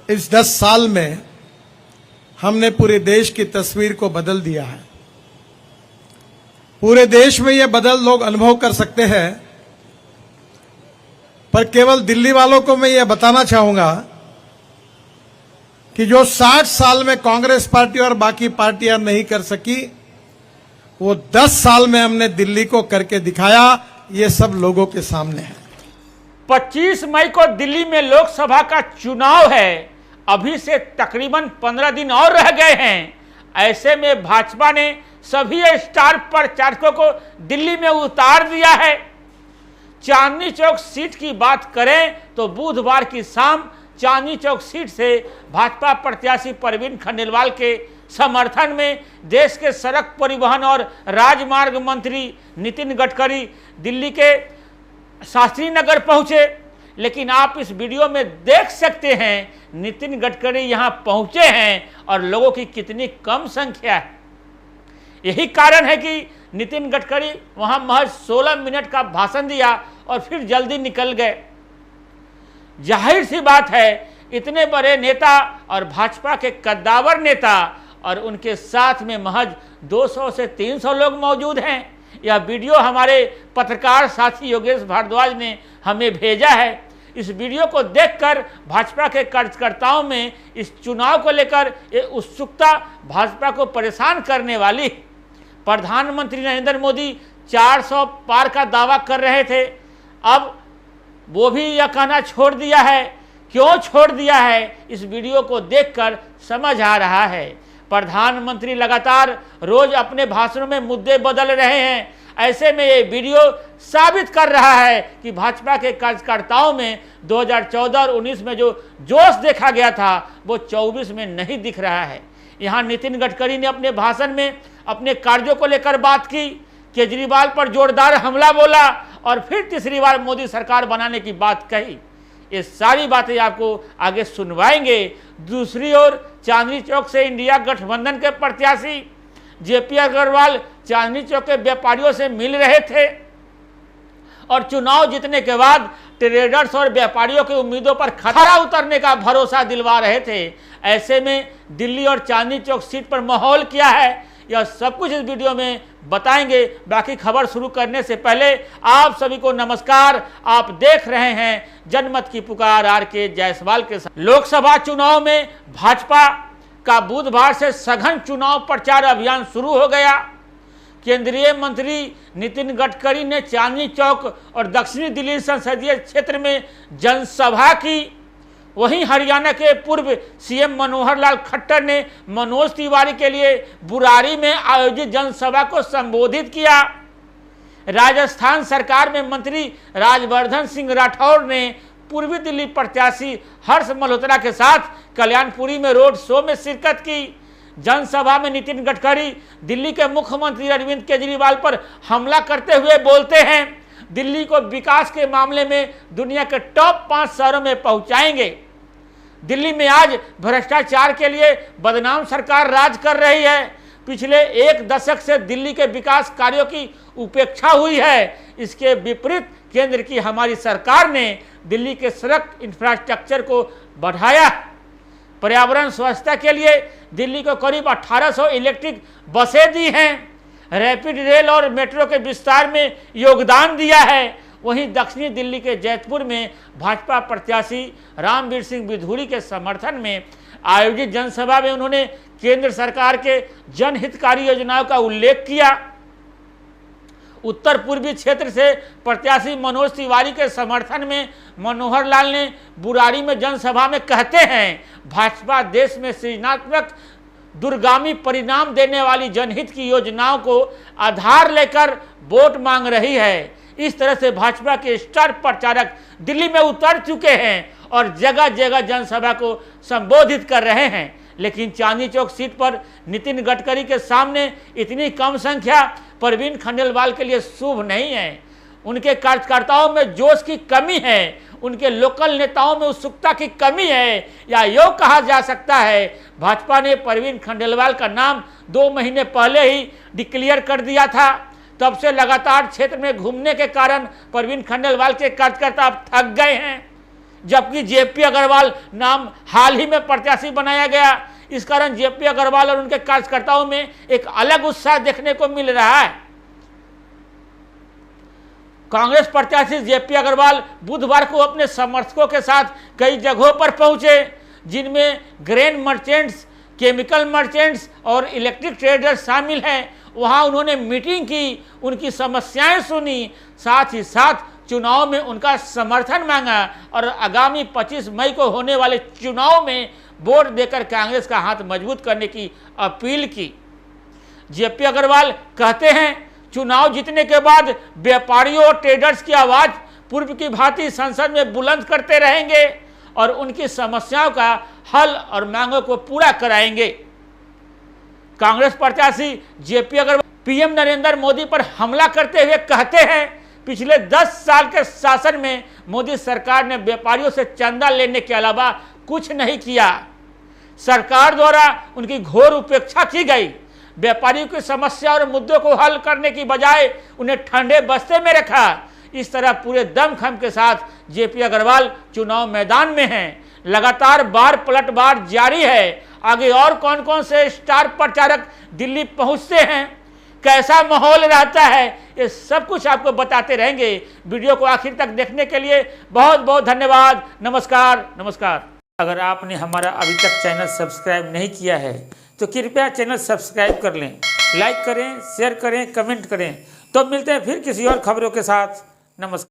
इस 10 साल में हमने पूरे देश की तस्वीर को बदल दिया है। पूरे देश में यह बदल लोग अनुभव कर सकते हैं, पर केवल दिल्ली वालों को मैं यह बताना चाहूंगा कि जो 60 साल में कांग्रेस पार्टी और बाकी पार्टियां नहीं कर सकी, वो 10 साल में हमने दिल्ली को करके दिखाया। ये सब लोगों के सामने है। 25 मई को दिल्ली में लोकसभा का चुनाव है। अभी से तकरीबन 15 दिन और रह गए हैं। ऐसे में भाजपा ने सभी स्टार प्रचारकों को दिल्ली में उतार दिया है। चांदनी चौक सीट की बात करें तो बुधवार की शाम चांदनी चौक सीट से भाजपा प्रत्याशी परवीन खंडेलवाल के समर्थन में देश के सड़क परिवहन और राजमार्ग मंत्री नितिन गडकरी दिल्ली के शास्त्री नगर पहुंचे। लेकिन आप इस वीडियो में देख सकते हैं नितिन गडकरी यहां पहुंचे हैं और लोगों की कितनी कम संख्या है। यही कारण है कि नितिन गडकरी वहां महज 16 मिनट का भाषण दिया और फिर जल्दी निकल गए। जाहिर सी बात है, इतने बड़े नेता और भाजपा के कद्दावर नेता और उनके साथ में महज 200 से 300 लोग मौजूद हैं। यह वीडियो हमारे पत्रकार साथी योगेश भारद्वाज ने हमें भेजा है। इस वीडियो को देखकर भाजपा के कार्यकर्ताओं में इस चुनाव को लेकर ये उत्सुकता भाजपा को परेशान करने वाली। प्रधानमंत्री नरेंद्र मोदी 400 पार का दावा कर रहे थे, अब वो भी यह कहना छोड़ दिया है। क्यों छोड़ दिया है, इस वीडियो को देखकर समझ आ रहा है। प्रधानमंत्री लगातार रोज अपने भाषणों में मुद्दे बदल रहे हैं। ऐसे में ये वीडियो साबित कर रहा है कि भाजपा के कार्यकर्ताओं में 2014 और 19 में जो जोश देखा गया था वो 24 में नहीं दिख रहा है। यहाँ नितिन गडकरी ने अपने भाषण में अपने कार्यों को लेकर बात की, केजरीवाल पर जोरदार हमला बोला और फिर तीसरी बार मोदी सरकार बनाने की बात कही। ये सारी बातें आपको आगे सुनवाएंगे। दूसरी ओर चांदनी चौक से इंडिया गठबंधन के प्रत्याशी जेपी अग्रवाल चांदनी चौक के व्यापारियों से मिल रहे थे और चुनाव जीतने के बाद ट्रेडर्स और व्यापारियों के उम्मीदों पर खरा उतरने का भरोसा दिलवा रहे थे। ऐसे में दिल्ली और चांदनी चौक सीट पर माहौल क्या है, यह सब कुछ इस वीडियो में बताएंगे। बाकी खबर शुरू करने से पहले आप सभी को नमस्कार। आप देख रहे हैं जनमत की पुकार आर.के. जायसवाल के साथ। लोकसभा चुनाव में भाजपा का बुधवार से सघन चुनाव प्रचार अभियान शुरू हो गया। केंद्रीय मंत्री नितिन गडकरी ने चांदनी चौक और दक्षिणी दिल्ली संसदीय क्षेत्र में जनसभा की। वहीं हरियाणा के पूर्व सीएम मनोहर लाल खट्टर ने मनोज तिवारी के लिए बुरारी में आयोजित जनसभा को संबोधित किया। राजस्थान सरकार में मंत्री राजवर्धन सिंह राठौर ने पूर्वी दिल्ली प्रत्याशी हर्ष मल्होत्रा के साथ कल्याणपुरी में रोड शो में शिरकत की। जनसभा में नितिन गडकरी दिल्ली के मुख्यमंत्री अरविंद केजरीवाल पर हमला करते हुए बोलते हैं, दिल्ली को विकास के मामले में दुनिया के टॉप 5 शहरों में पहुंचाएंगे। दिल्ली में आज भ्रष्टाचार के लिए बदनाम सरकार राज कर रही है। पिछले 1 दशक से दिल्ली के विकास कार्यों की उपेक्षा हुई है। इसके विपरीत केंद्र की हमारी सरकार ने दिल्ली के सड़क इंफ्रास्ट्रक्चर को बढ़ाया। पर्यावरण स्वच्छता के लिए दिल्ली को करीब 1800 इलेक्ट्रिक बसें दी हैं। रैपिड रेल और मेट्रो के विस्तार में योगदान दिया है। वहीं दक्षिणी दिल्ली के जैतपुर में भाजपा प्रत्याशी रामवीर सिंह बिधूड़ी के समर्थन में आयोजित जनसभा में उन्होंने केंद्र सरकार के जनहितकारी योजनाओं का उल्लेख किया। उत्तर पूर्वी क्षेत्र से प्रत्याशी मनोज तिवारी के समर्थन में मनोहर लाल ने बुरारी में जनसभा में कहते हैं, भाजपा देश में सृजनात्मक दूरगामी परिणाम देने वाली जनहित की योजनाओं को आधार लेकर वोट मांग रही है। इस तरह से भाजपा के स्टार प्रचारक दिल्ली में उतर चुके हैं और जगह जगह जनसभा को संबोधित कर रहे हैं। लेकिन चांदनी चौक सीट पर नितिन गडकरी के सामने इतनी कम संख्या परवीन खंडेलवाल के लिए शुभ नहीं है। उनके कार्यकर्ताओं में जोश की कमी है, उनके लोकल नेताओं में उत्सुकता की कमी है, या यूँ कहा जा सकता है भाजपा ने परवीन खंडेलवाल का नाम 2 महीने पहले ही डिक्लेयर कर दिया था। तब से लगातार क्षेत्र में घूमने के कारण परवीन खंडेलवाल के कार्यकर्ता अब थक गए हैं। जबकि जेपी अग्रवाल नाम हाल ही में प्रत्याशी बनाया गया। इस कारण जेपी अग्रवाल और उनके कार्यकर्ताओं में एक अलग उत्साह देखने को मिल रहा है। कांग्रेस प्रत्याशी जेपी अग्रवाल बुधवार को अपने समर्थकों के साथ कई जगहों पर पहुंचे, जिनमें ग्रेन मर्चेंट्स, केमिकल मर्चेंट्स और इलेक्ट्रिक ट्रेडर्स शामिल हैं। वहां उन्होंने मीटिंग की, उनकी समस्याएं सुनी, साथ ही साथ चुनाव में उनका समर्थन मांगा और आगामी 25 मई को होने वाले चुनाव में वोट देकर कांग्रेस का हाथ मजबूत करने की अपील की। जेपी अग्रवाल कहते हैं, चुनाव जीतने के बाद व्यापारियों और ट्रेडर्स की आवाज पूर्व की भांति संसद में बुलंद करते रहेंगे और उनकी समस्याओं का हल और मांगों को पूरा कराएंगे। कांग्रेस प्रत्याशी जेपी अग्रवाल पीएम नरेंद्र मोदी पर हमला करते हुए कहते हैं, पिछले 10 साल के शासन में मोदी सरकार ने व्यापारियों से चंदा लेने के अलावा कुछ नहीं किया। सरकार द्वारा उनकी घोर उपेक्षा की गई। व्यापारियों की समस्या और मुद्दों को हल करने की बजाय उन्हें ठंडे बस्ते में रखा। इस तरह पूरे दमखम के साथ जेपी अग्रवाल चुनाव मैदान में हैं। लगातार बार पलटवार जारी है। आगे और कौन कौन से स्टार प्रचारक दिल्ली पहुंचते हैं, कैसा माहौल रहता है, ये सब कुछ आपको बताते रहेंगे। वीडियो को आखिर तक देखने के लिए बहुत बहुत धन्यवाद। नमस्कार नमस्कार। अगर आपने हमारा अभी तक चैनल सब्सक्राइब नहीं किया है तो कृपया चैनल सब्सक्राइब कर लें, लाइक करें, शेयर करें, कमेंट करें। तो मिलते हैं फिर किसी और खबरों के साथ। नमस्कार।